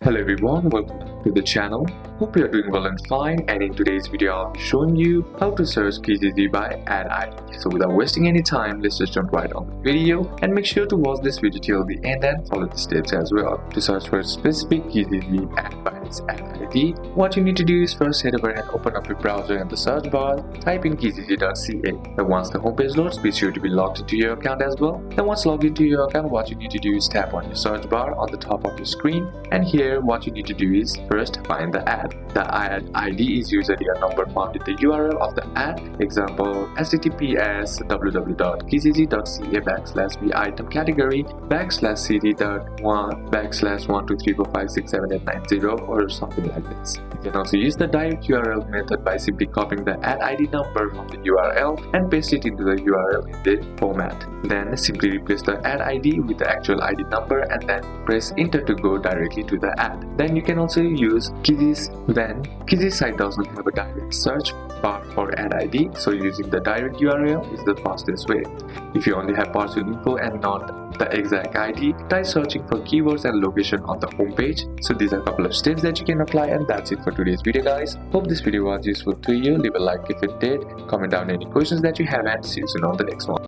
Hello everyone, welcome back to the channel. Hope you are doing well and fine, and in today's video I'll be showing you how to search Kijiji by ad ID. So without wasting any time, let's just jump right on the video and make sure to watch this video till the end and follow the steps as well. To search for a specific Kijiji ad by its ad ID, what you need to do is first head over and open up your browser in the search bar, type in kijiji.ca. Then once the homepage loads, be sure to be logged into your account as well. Then once logged into your account, what you need to do is tap on your search bar on the top of your screen, and here what you need to do is first find the ad. The ad ID is usually a number found in the URL of the ad. Example, https www.kijiji.ca/v item category /cd.1/123456789 or something like this. You can also use the direct URL method by simply copying the ad ID number from the URL and paste it into the URL in the format. Then simply replace the ad ID with the actual ID number and then press enter to go directly to the ad. Then you can also use Kiji's. Then Kiji's site does not have a direct search bar for ad ID, so using the direct URL is the fastest way. If you only have partial info and not the exact ID, try searching for keywords and location on the homepage. So these are a couple of steps that you can apply, and that's it for today's video guys. Hope this video was useful to you. Leave a like if it did, comment down any questions that you have, and see you soon on the next one.